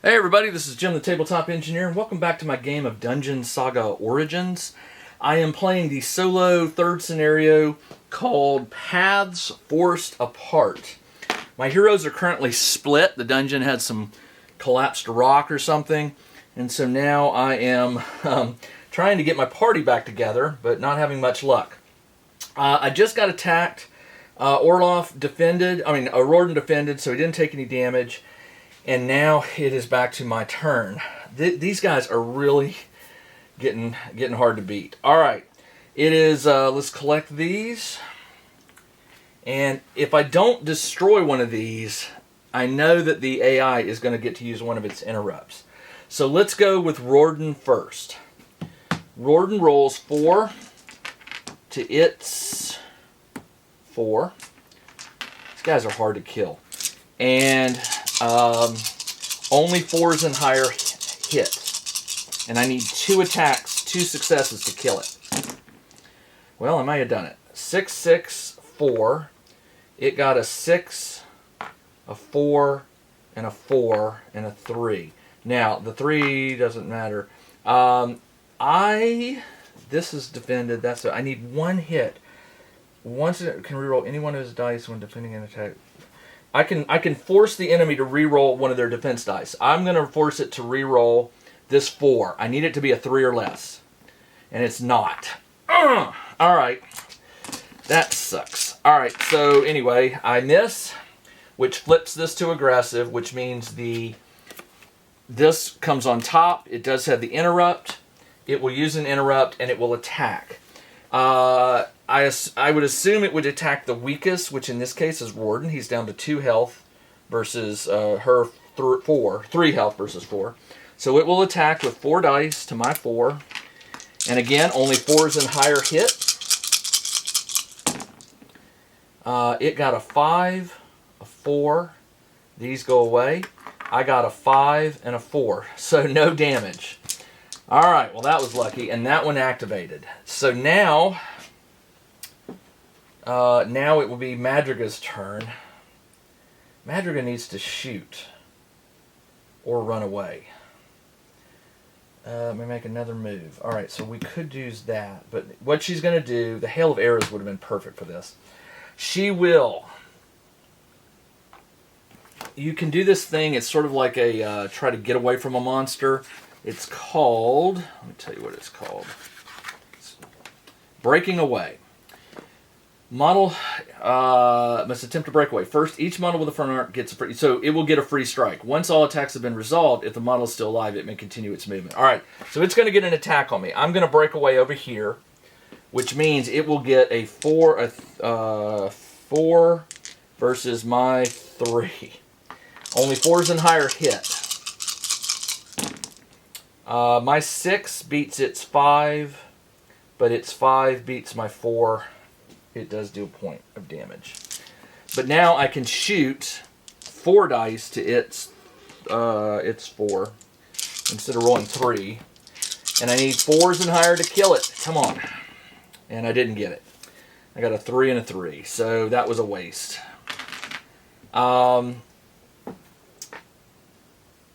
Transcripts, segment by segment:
Hey everybody, this is Jim the Tabletop Engineer, and welcome back to my game of Dungeon Saga Origins. I am playing the solo third scenario called Paths Forced Apart. My heroes are currently split. The dungeon had some collapsed rock or something, and so now I am trying to get my party back together, but not having much luck. I just got attacked. Rorden defended, so he didn't take any damage. And now it is back to my turn. These guys are really getting hard to beat. All right, it is. Let's collect these. And if I don't destroy one of these, I know that the AI is going to get to use one of its interrupts. So let's go with Rorden first. Rorden rolls 4 to its 4. These guys are hard to kill. And only 4s and higher hit. And I need 2 attacks, 2 successes to kill it. Well, I might have done it. 6, 6, 4. It got a 6, a 4, and a 4, and a 3. Now, the 3 doesn't matter. This is defended. I need 1 hit. Once it can reroll any one of his dice when defending an attack. I can force the enemy to re-roll one of their defense dice. I'm going to force it to re-roll this 4. I need it to be a 3 or less. And it's not. Alright. That sucks. Alright, so anyway, I miss, which flips this to aggressive, which means this comes on top. It does have the interrupt. It will use an interrupt, and it will attack. I would assume it would attack the weakest, which in this case is Rorden. He's down to 2 health versus her 3 health versus 4. So it will attack with 4 dice to my 4. And again, only 4s and higher hit. It got a 5, a 4. These go away. I got a 5 and a 4. So no damage. Alright, well that was lucky. And that one activated. So now it will be Madriga's turn. Madriga needs to shoot or run away. Let me make another move. Alright, so we could use that. But what she's going to do, the Hail of Arrows would have been perfect for this. She will. You can do this thing. It's sort of like a try to get away from a monster. It's called, let me tell you what it's called. It's breaking away. Model must attempt to break away. First, each model with a front arc gets a free, so it will get a free strike. Once all attacks have been resolved, if the model is still alive, it may continue its movement. All right, so it's going to get an attack on me. I'm going to break away over here, which means it will get a 4 versus my 3. Only 4s and higher hit. My 6 beats its 5, but its 5 beats my 4. It does do a point of damage. But now I can shoot 4 dice to its 4 instead of rolling 3. And I need 4s and higher to kill it. Come on. And I didn't get it. I got a 3 and a 3. So that was a waste.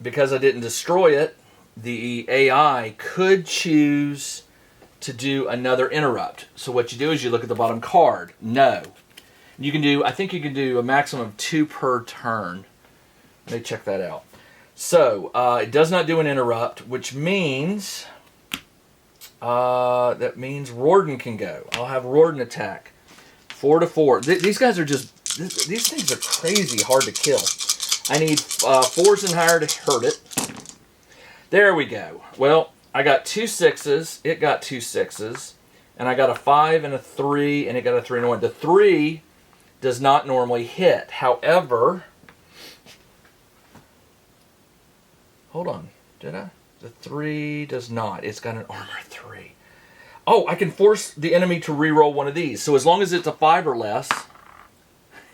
Because I didn't destroy it, the AI could choose to do another interrupt. So what you do is you look at the bottom card. No. You can do, I think you can do a maximum of 2 per turn. Let me check that out. So, it does not do an interrupt, which means, Rorden can go. I'll have Rorden attack. 4 to 4. These guys are just, these things are crazy hard to kill. I need 4s and higher to hurt it. There we go. Well, I got 2 6s, it got 2 6s, and I got a 5 and a 3, and it got a 3 and a 1. The 3 does not normally hit. However, hold on, did I? The 3 does not. It's got an armor 3. Oh, I can force the enemy to reroll one of these. So as long as it's a 5 or less,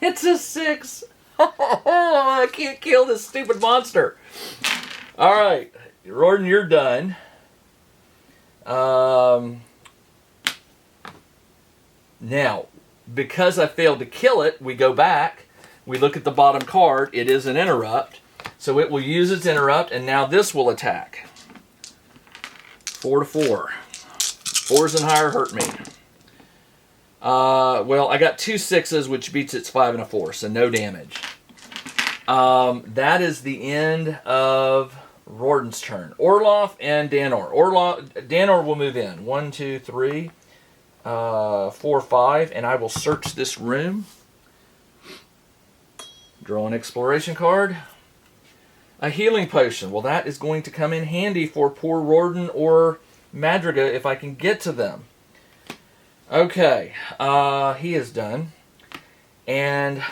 it's a 6. I can't kill this stupid monster. All right, Rorden, you're done. Now, because I failed to kill it, we go back, we look at the bottom card, it is an interrupt. So it will use its interrupt, and now this will attack. 4 to 4. 4s and higher hurt me. Well, I got 2 6s, which beats its 5 and a 4, so no damage. That is the end of Rorden's turn. Orloff and Danor. Danor will move in. 1, 2, 3, 4, 5, and I will search this room. Draw an exploration card. A healing potion. Well, that is going to come in handy for poor Rorden or Madriga if I can get to them. Okay, he is done. And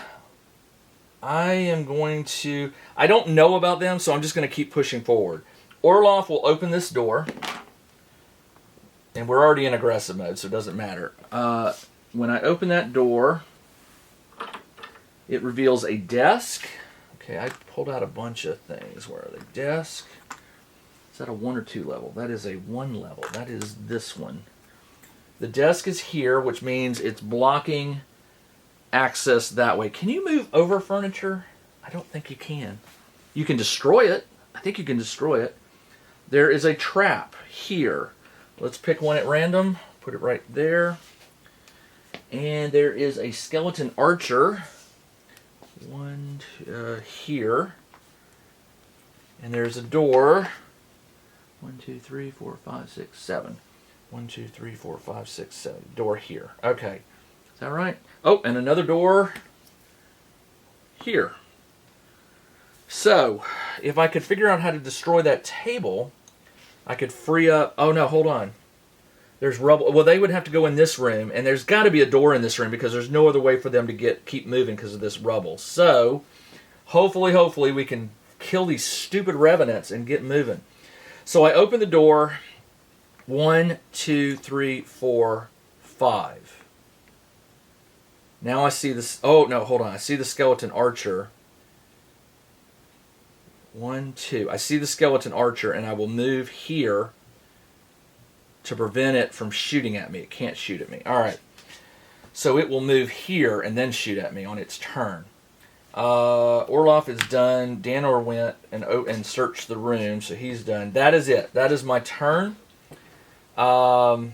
I am going to... I don't know about them, so I'm just going to keep pushing forward. Orloff will open this door. And we're already in aggressive mode, so it doesn't matter. When I open that door, it reveals a desk. Okay, I pulled out a bunch of things. Where are they? Desk. Is that a 1 or 2 level? That is a 1 level. That is this one. The desk is here, which means it's blocking access that way. Can you move over furniture? I don't think you can. You can destroy it. I think you can destroy it. There is a trap here. Let's pick one at random. Put it right there. And there is a skeleton archer. One here. And there's a door. 1, 2, 3, 4, 5, 6, 7. 1, 2, 3, 4, 5, 6, 7. Door here. Okay. Is that right? Oh, and another door here. So, if I could figure out how to destroy that table, I could free up... Oh, no, hold on. There's rubble. Well, they would have to go in this room, and there's got to be a door in this room because there's no other way for them to keep moving because of this rubble. So, hopefully, we can kill these stupid revenants and get moving. So I open the door. 1, 2, 3, 4, 5. Now I see this. Oh, no, hold on. I see the skeleton archer. 1, 2. I see the skeleton archer, and I will move here to prevent it from shooting at me. It can't shoot at me. All right. So it will move here and then shoot at me on its turn. Orloff is done. Danor went and searched the room, so he's done. That is it. That is my turn. I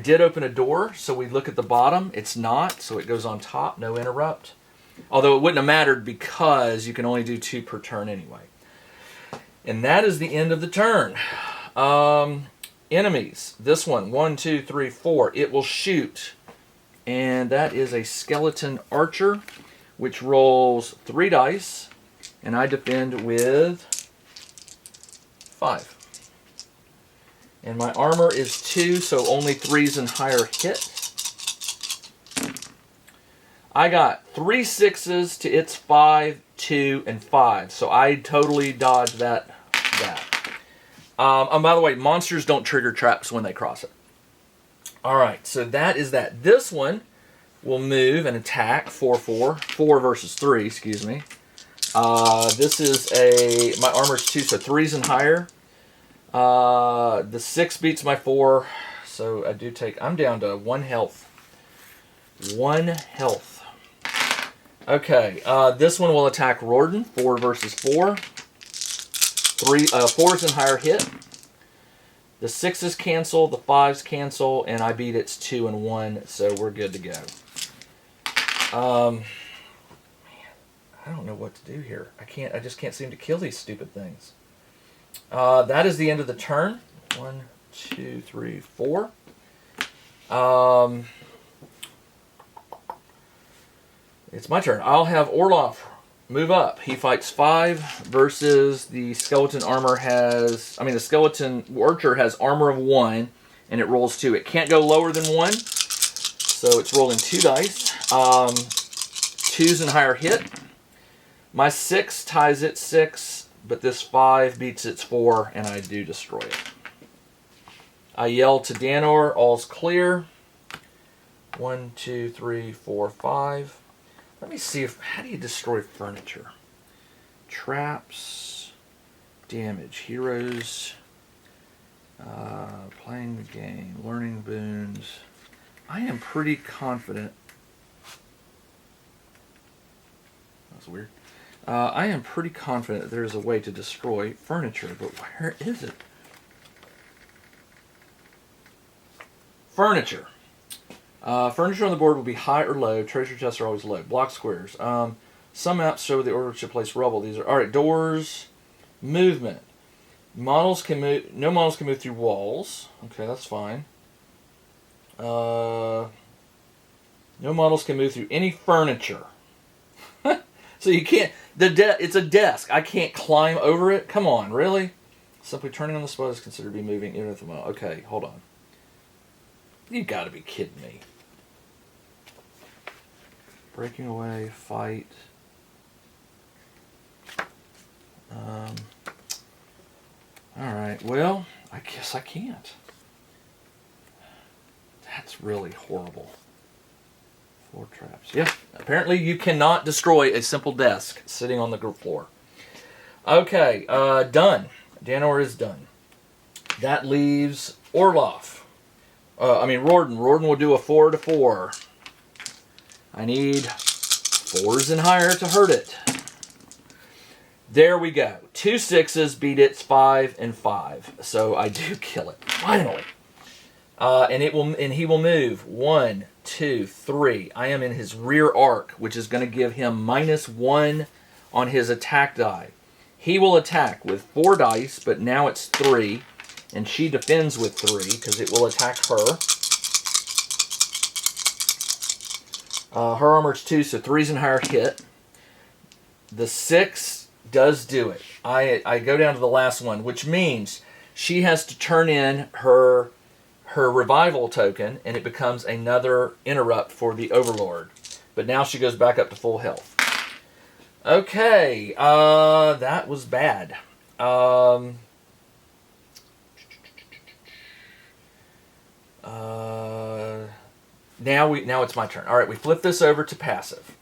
did open a door, so we look at the bottom. It's not, so it goes on top. No interrupt. Although it wouldn't have mattered because you can only do 2 per turn anyway. And that is the end of the turn. Enemies. This one. 1, 2, 3, 4. It will shoot. And that is a skeleton archer, which rolls 3 dice. And I defend with 5. And my armor is 2, so only 3s and higher hit. I got 3 6s to its 5, 2, and 5. So I totally dodged that. And by the way, monsters don't trigger traps when they cross it. Alright, so that is that. This one will move and attack. 4 versus 3, excuse me. This is my armor's 2, so 3s and higher. The 6 beats my 4, so I do take... I'm down to 1 health. 1 health. Okay, this one will attack Rorden. 4 versus 4. 4s and higher hit. The 6s cancel, the 5s cancel, and I beat its 2 and 1, so we're good to go. Man, I don't know what to do here. I just can't seem to kill these stupid things. That is the end of the turn. 1, 2, 3, 4. It's my turn. I'll have Orloff move up. He fights 5 versus the skeleton armor has... I mean, the skeleton archer has armor of 1, and it rolls 2. It can't go lower than 1, so it's rolling 2 dice. 2s and higher hit. My 6 ties it 6, but this 5 beats its 4, and I do destroy it. I yell to Danor, all's clear. 1, 2, 3, 4, 5. Let me see how do you destroy furniture? Traps, damage, heroes, playing the game, learning boons. I am pretty confident. That's weird. I am pretty confident that there's a way to destroy furniture, but where is it? Furniture. Furniture on the board will be high or low. Treasure chests are always low. Block squares. Some maps show the order should place rubble. These are alright. Doors. Movement. Models can move. No models can move through walls. Okay, that's fine. No models can move through any furniture. So you can't. It's a desk. I can't climb over it. Come on, really? Simply turning on the spot is considered to be moving, even if the model. Okay, hold on. You got to be kidding me. Breaking away, fight. Alright, well, I guess I can't. That's really horrible. Floor traps. Yeah, apparently you cannot destroy a simple desk sitting on the floor. Okay, done. Danor is done. That leaves Orloff. Rorden. Rorden will do a 4-4. I need 4s and higher to hurt it. There we go. 2 6s beat its 5 and 5. So I do kill it. Finally. And he will move 1, 2, 3. I am in his rear arc, which is going to give him -1 on his attack die. He will attack with 4 dice, but now it's 3. And she defends with 3 because it will attack her. Her armor's 2, so 3s and higher hit. The 6 does do it. I go down to the last one, which means she has to turn in her revival token, and it becomes another interrupt for the Overlord. But now she goes back up to full health. Okay, that was bad. Now it's my turn. All right, we flip this over to passive.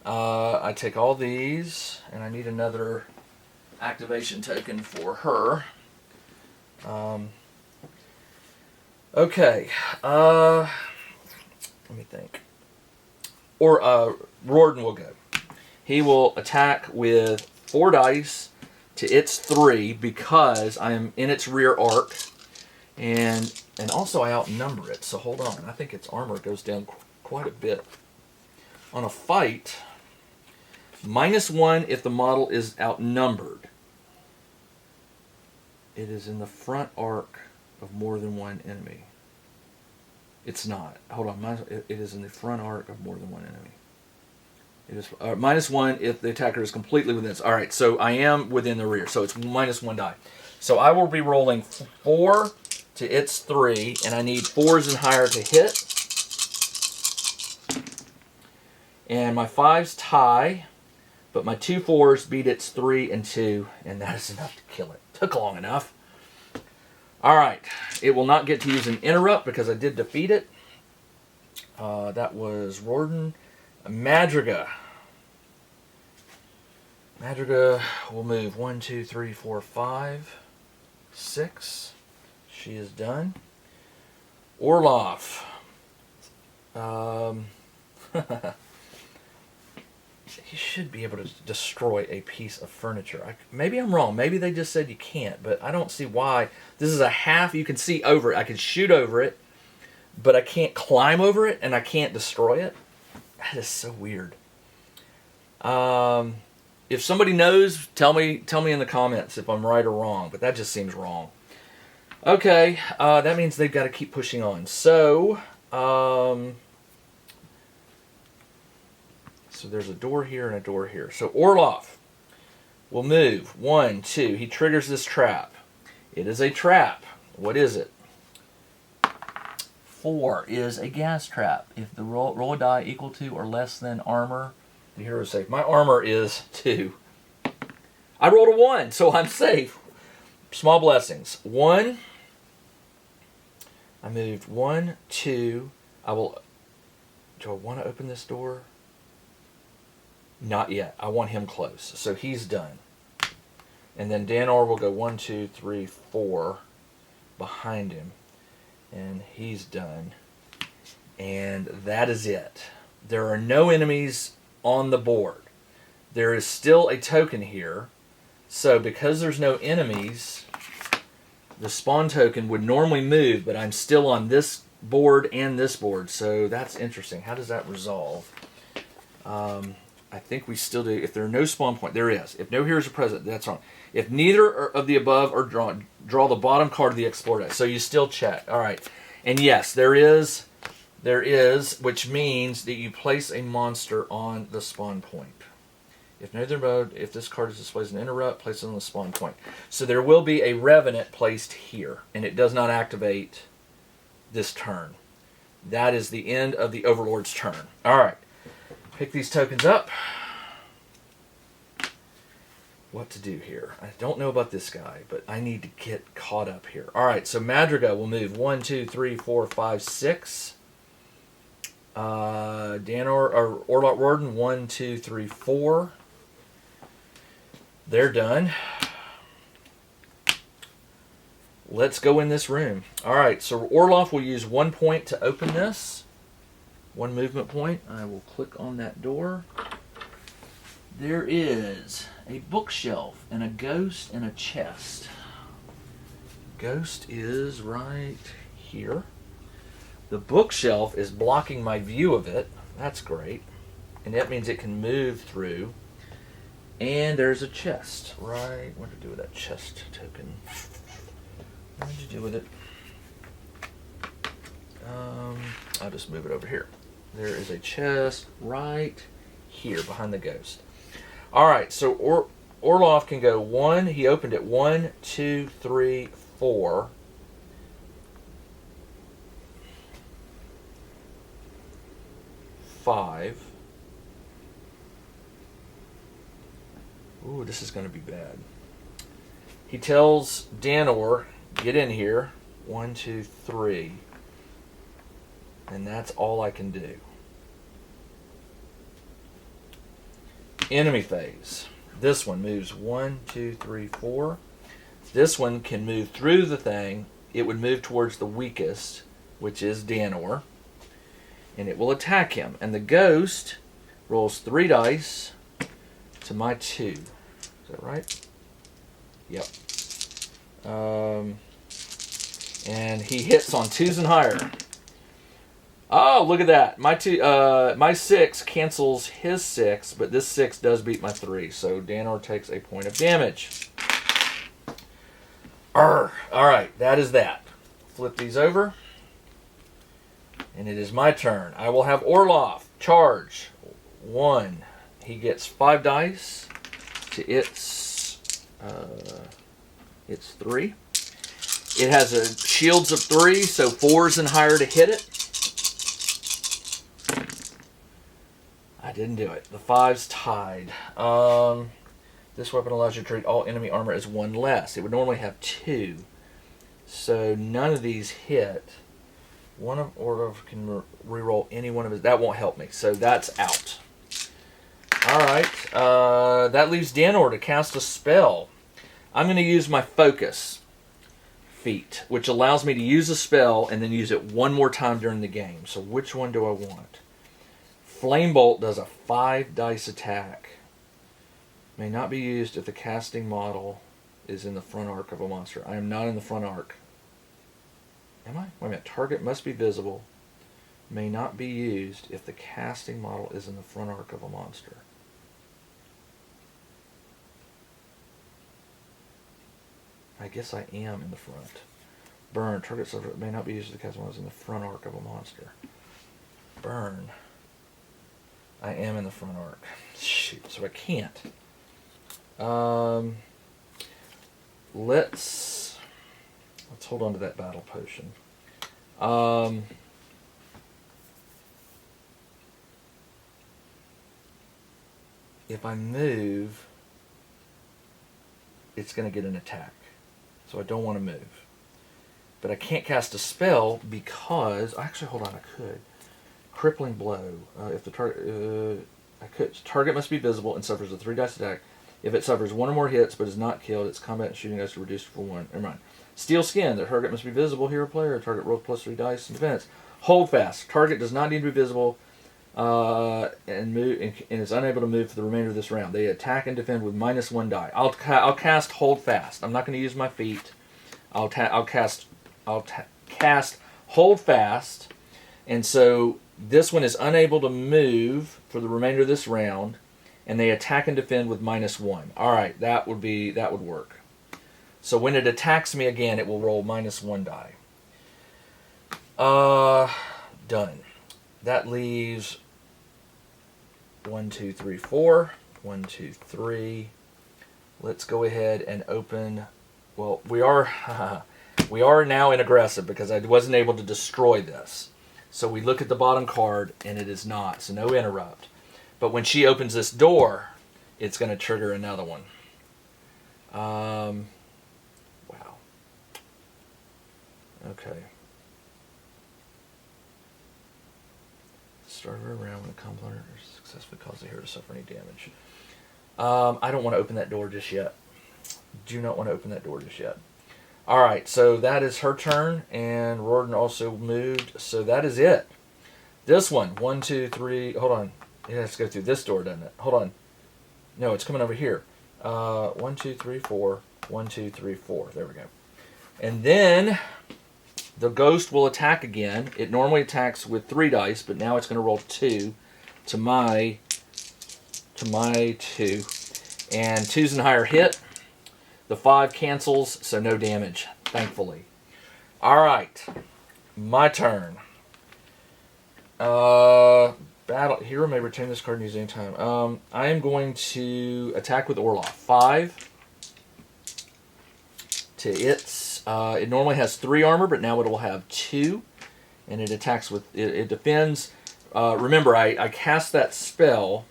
I take all these, and I need another activation token for her. Okay. Let me think. Or Rorden will go. He will attack with 4 dice to its 3 because I am in its rear arc. And also I outnumber it, so hold on. I think its armor goes down quite a bit. On a fight, -1 if the model is outnumbered. It is in the front arc of more than one enemy. It's not. Hold on. It is in the front arc of more than one enemy. It is -1 if the attacker is completely within it. All right, so I am within the rear, so it's -1 die. So I will be rolling 4 to its 3, and I need 4s and higher to hit. And my 5s tie, but my 2 4s beat its 3 and 2, and that is enough to kill it. Took long enough. All right, it will not get to use an interrupt because I did defeat it. That was Rorden. Madriga. Madriga will move 1, 2, 3, 4, 5, 6. She is done. Orloff. He should be able to destroy a piece of furniture. Maybe I'm wrong. Maybe they just said you can't, but I don't see why. This is a half. You can see over it. I can shoot over it, but I can't climb over it, and I can't destroy it. That is so weird. If somebody knows, tell me in the comments if I'm right or wrong, but that just seems wrong. Okay, that means they've got to keep pushing on. So there's a door here and a door here. So Orloff will move 1, 2. He triggers this trap. It is a trap. What is it? 4 is a gas trap. If the roll a die equal to or less than armor, the hero is safe. My armor is 2. I rolled a 1, so I'm safe. Small blessings. 1. I moved 1, 2. Do I want to open this door? Not yet. I want him close. So he's done. And then Danor will go 1, 2, 3, 4 behind him. And he's done. And that is it. There are no enemies on the board. There is still a token here. So because there's no enemies, the spawn token would normally move, but I'm still on this board and this board. So that's interesting. How does that resolve? I think we still do. If there are no spawn point, there is. If no heroes are present, that's wrong. If neither of the above are drawn, draw the bottom card of the Explore deck. So you still check. All right. And yes, there is, which means that you place a monster on the spawn point. If neither above, if this card is displayed as an interrupt, place it on the spawn point. So there will be a Revenant placed here, and it does not activate this turn. That is the end of the Overlord's turn. All right. Pick these tokens up. What to do here? I don't know about this guy, but I need to get caught up here. All right, so Madriga will move 1, 2, 3, 4, 5, 6. Danor or Orlot Warden 1, 2, 3, 4. They're done. Let's go in this room. All right, so Orloff will use 1 point to open this. 1 movement point. I will click on that door. There is a bookshelf and a ghost and a chest. Ghost is right here. The bookshelf is blocking my view of it. That's great. And that means it can move through. And there's a chest. Right. What to do with that chest token? What did you do with it? I'll just move it over here. There is a chest right here behind the ghost. All right, so Orloff can go 1. He opened it 1, 2, 3, 4. Five. Ooh, this is going to be bad. He tells Danor, get in here. 1, 2, 3. And that's all I can do. Enemy phase. This one moves 1, 2, 3, 4. This one can move through the thing. It would move towards the weakest, which is Danor. And it will attack him. And the ghost rolls 3 dice to my 2. Is that right? Yep. And he hits on 2s and higher. Oh, look at that. My 6 cancels his 6, but this 6 does beat my 3. So Danor takes a point of damage. All right, that is that. Flip these over. And it is my turn. I will have Orloff charge 1. He gets 5 dice to its 3. It has a shields of 3, so 4s and higher to hit it. I didn't do it. The 5's tied. This weapon allows you to treat all enemy armor as 1 less. It would normally have 2. So none of these hit. One of Orloff can reroll any one of his. That won't help me. So that's out. Alright. That leaves Danor to cast a spell. I'm going to use my focus feat, which allows me to use a spell and then use it 1 more time during the game. So which one do I want? Flame Bolt does a 5 dice attack. May not be used if the casting model is in the front arc of a monster. I am not in the front arc. Am I? Wait a minute. Target must be visible. May not be used if the casting model is in the front arc of a monster. I guess I am in the front. Burn. Target subject may not be used if the casting model is in the front arc of a monster. Burn. I am in the front arc. Shoot, so I can't. Let's hold on to that battle potion. If I move, it's going to get an attack. So I don't want to move. But I can't cast a spell because... Actually, hold on, I could. Crippling Blow. If the target... I could. Target must be visible and suffers a 3 dice attack. If it suffers 1 or more hits but is not killed, its combat and shooting dice are reduced for 1. Never mind. Steel Skin. The target must be visible. Hero player. Target rolls +3 dice in defense. Hold Fast. Target does not need to be visible and is unable to move for the remainder of this round. They attack and defend with -1 die. I'll cast Hold Fast. I'm not going to use my feet. I'll cast Hold Fast, and so this one is unable to move for the remainder of this round, and they attack and defend with -1. All right, that would work. So when it attacks me again, it will roll -1 die. Done. That leaves 1, 2, 3, 4. 1, 2, 3. Let's go ahead and open. Well, we are now in aggressive because I wasn't able to destroy this. So we look at the bottom card, and it is not. So no interrupt. But when she opens this door, it's going to trigger another one. Wow. Okay. Start her around when a completer successfully causes the hero to suffer any damage. I don't want to open that door just yet. Do not want to open that door just yet. Alright, so that is her turn, and Rorden also moved, so that is it. This one, 1, 2, 3, hold on. It has to go through this door, doesn't it? Hold on. No, it's coming over here. 1, 2, 3, 4. 1, 2, 3, 4. There we go. And then the ghost will attack again. It normally attacks with 3 dice, but now it's going to roll 2 to my 2. And 2's and higher hit. The 5 cancels, so no damage, thankfully. Alright, my turn. Battle hero may retain this card and use it anytime. I am going to attack with Orloff. 5 to its. It normally has 3 armor, but now it will have 2, and it attacks with. It defends. Remember, I cast that spell.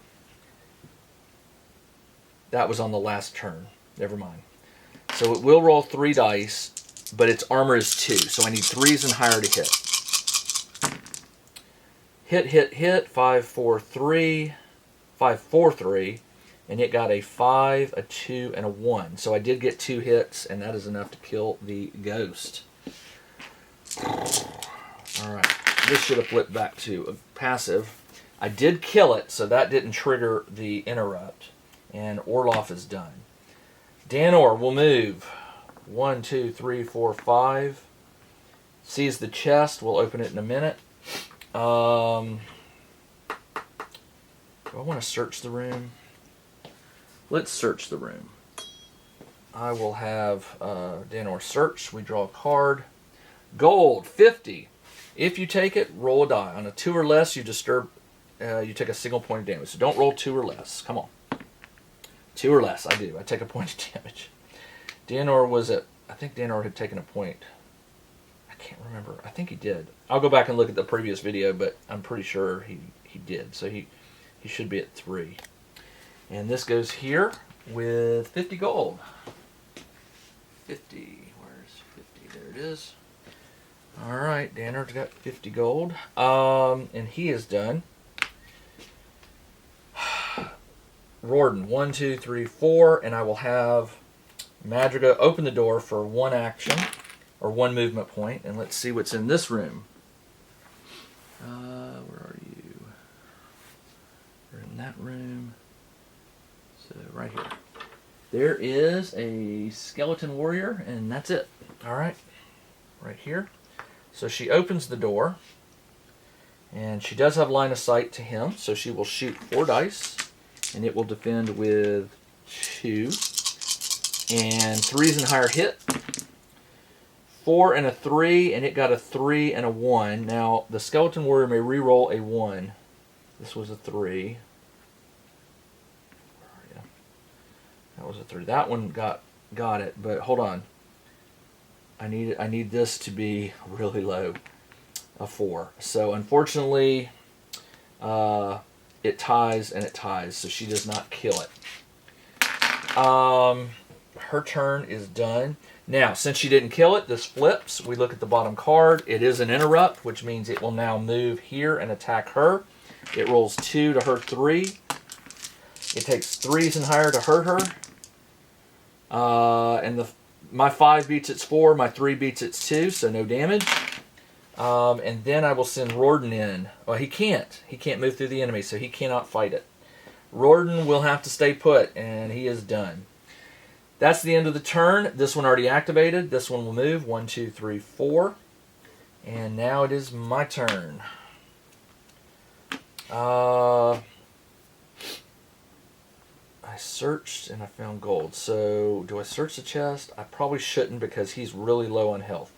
That was on the last turn. Never mind. So it will roll 3 dice, but its armor is 2, so I need 3s and higher to hit. Hit, 5, 4, 3, 5, 4, 3, and it got a 5, a 2, and a 1. So I did get 2 hits, and that is enough to kill the ghost. Alright, this should have flipped back to a passive. I did kill it, so that didn't trigger the interrupt, and Orloff is done. Danor will move 1, 2, 3, 4, 5. Sees the chest. We'll open it in a minute. Do I want to search the room? Let's search the room. I will have Danor search. We draw a card. Gold, 50. If you take it, roll a die. On a 2 or less, you disturb. You take a single point of damage. So don't roll 2 or less. Come on. 2 or less, I do. I take a point of damage. Danor was at. I think Danor had taken a point. I can't remember. I think he did. I'll go back and look at the previous video, but I'm pretty sure he did. So he should be at 3. And this goes here with 50 gold. 50. Where's 50? There it is. Alright, Danor's got 50 gold. And he is done. Rorden, 1, 2, 3, 4, and I will have Madriga open the door for 1 action, or 1 movement point, and let's see what's in this room. Where are you? You're in that room. So, right here. There is a skeleton warrior, and that's it. Alright, right here. So she opens the door, and she does have line of sight to him, so she will shoot 4 dice. And it will defend with 2. And 3s and higher hit. 4 and a 3, and it got a 3 and a 1. Now, the Skeleton Warrior may re-roll a 1. This was a 3. Where are you? That was a 3. That one got it, but hold on. I need this to be really low. A 4. So, unfortunately, it ties and it ties, so she does not kill it. Her turn is done. Now, since she didn't kill it, this flips. We look at the bottom card. It is an interrupt, which means it will now move here and attack her. It rolls 2 to hurt 3. It takes 3s and higher to hurt her. And my 5 beats its 4, my 3 beats its 2, so no damage. And then I will send Rorden in. Well, he can't. He can't move through the enemy, so he cannot fight it. Rorden will have to stay put, and he is done. That's the end of the turn. This one already activated. This one will move. 1, 2, 3, 4. And now it is my turn. I searched and I found gold. So do I search the chest? I probably shouldn't because he's really low on health.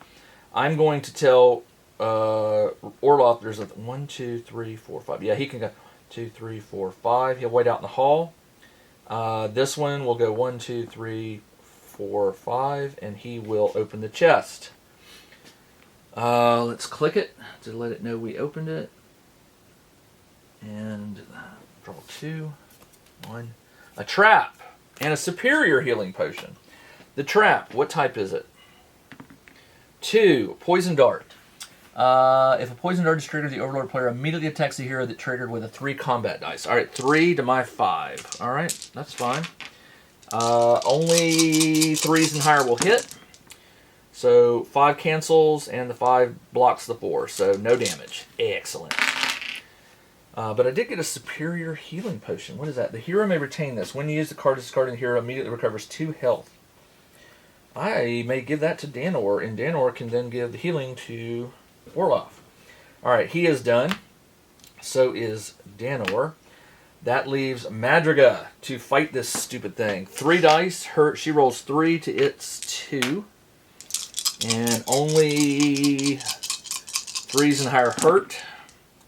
I'm going to tell Orloff there's a 1, 2, 3, 4, 5. Yeah, he can go 2, 3, 4, 5. He'll wait out in the hall. This one will go 1, 2, 3, 4, 5, and he will open the chest. Let's click it to let it know we opened it. And draw 2, 1. A trap and a superior healing potion. The trap, what type is it? 2, poison dart. If a poison dart is triggered, the Overlord player immediately attacks the hero that triggered with a 3 combat dice. Alright, 3 to my 5. Alright, that's fine. Only 3s and higher will hit. So 5 cancels and the 5 blocks the 4. So no damage. Excellent. But I did get a superior healing potion. What is that? The hero may retain this. When you use the card discarding, the hero immediately recovers 2 health. I may give that to Danor, and Danor can then give the healing to Orloff. Alright, he is done. So is Danor. That leaves Madriga to fight this stupid thing. 3 dice. She rolls 3 to its 2. And only 3s and higher hurt.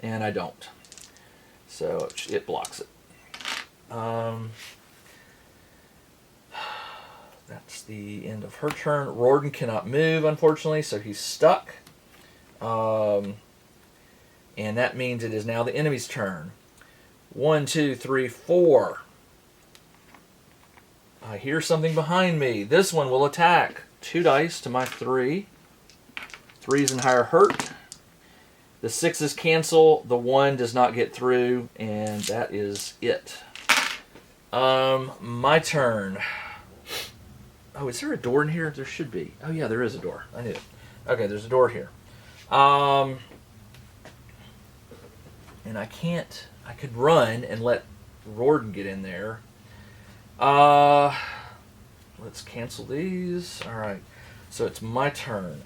And I don't. So it blocks it. That's the end of her turn. Rorden cannot move, unfortunately, so he's stuck. And that means it is now the enemy's turn. 1, 2, 3, 4. I hear something behind me. This one will attack. 2 dice to my 3. 3s and higher hurt. The 6s cancel. The 1 does not get through, and that is it. My turn. Oh, is there a door in here? There should be. Oh, yeah, there is a door. I knew it. Okay, there's a door here. And I can't... I could run and let Rorden get in there. Let's cancel these. All right. So it's my turn.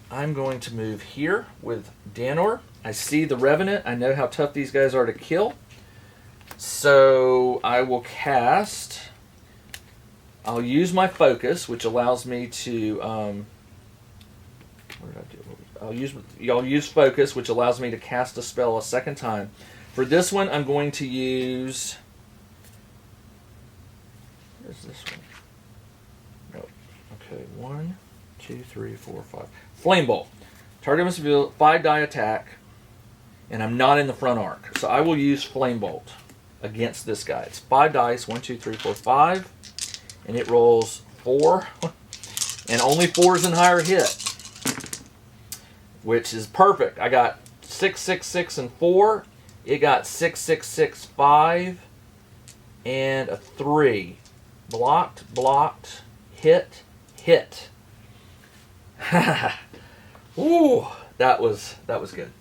I'm going to move here with Danor. I see the Revenant. I know how tough these guys are to kill. So I will cast... I'll use my focus, which allows me to... what did I do? I'll use focus, which allows me to cast a spell a second time. For this one, I'm going to use... Where's this one? Nope. Okay, 1, 2, 3, 4, 5. Flame Bolt. Target must be 5 die attack, and I'm not in the front arc. So I will use Flame Bolt against this guy. It's 5 dice, 1, 2, 3, 4, 5, and it rolls 4, and only 4s and higher hit, which is perfect. I got 6, 6, 6, and 4. It got 6, 6, 6, 5, and a 3. Blocked, blocked, hit, hit. Ooh, that was good.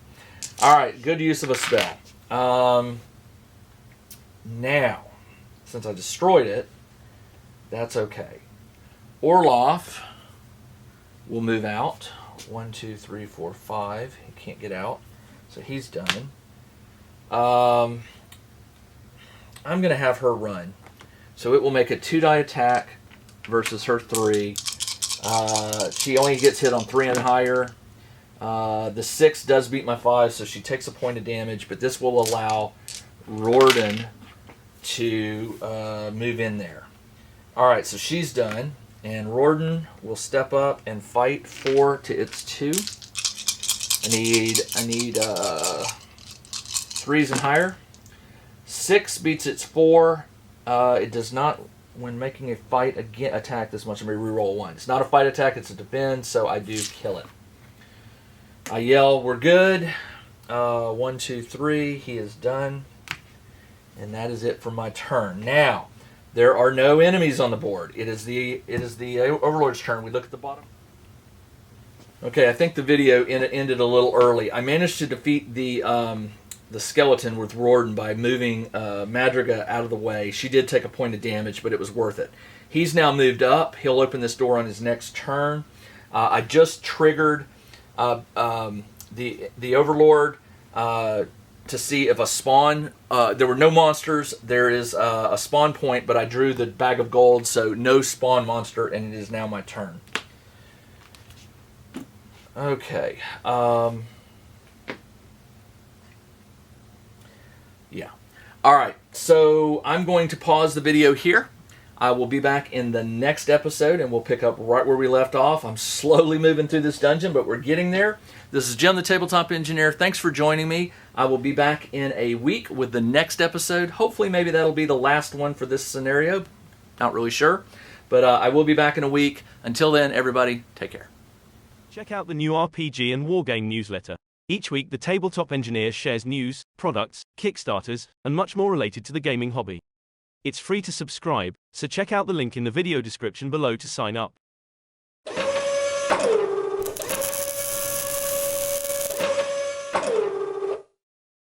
All right, good use of a spell. Now, since I destroyed it, that's okay. Orloff will move out. 1, 2, 3, 4, 5. He can't get out, so he's done. I'm going to have her run. So it will make a 2 die attack versus her 3. She only gets hit on 3 and higher. The 6 does beat my 5, so she takes a point of damage, but this will allow Rorden to move in there. Alright, so she's done, and Rorden will step up and fight 4 to its 2. I need 3s and higher. 6 beats its 4. It does not, when making a fight attack this much, I'm going to reroll 1. It's not a fight attack, it's a defend, so I do kill it. I yell, we're good. 1, 2, 3, he is done. And that is it for my turn. Now, There are no enemies on the board. It is the Overlord's turn. We look at the bottom. Okay, I think the video ended a little early. I managed to defeat the skeleton with Rorden by moving Madriga out of the way. She did take a point of damage, but it was worth it. He's now moved up. He'll open this door on his next turn. I just triggered the Overlord to see if a spawn. There were no monsters. There is a spawn point, but I drew the bag of gold, so no spawn monster, and it is now my turn. Okay. Yeah. All right. So I'm going to pause the video here. I will be back in the next episode, and we'll pick up right where we left off. I'm slowly moving through this dungeon, but we're getting there. This is Jim, the Tabletop Engineer. Thanks for joining me. I will be back in a week with the next episode. Hopefully, maybe that'll be the last one for this scenario. Not really sure. But I will be back in a week. Until then, everybody, take care. Check out the new RPG and Wargame newsletter. Each week, the Tabletop Engineer shares news, products, Kickstarters, and much more related to the gaming hobby. It's free to subscribe, so check out the link in the video description below to sign up.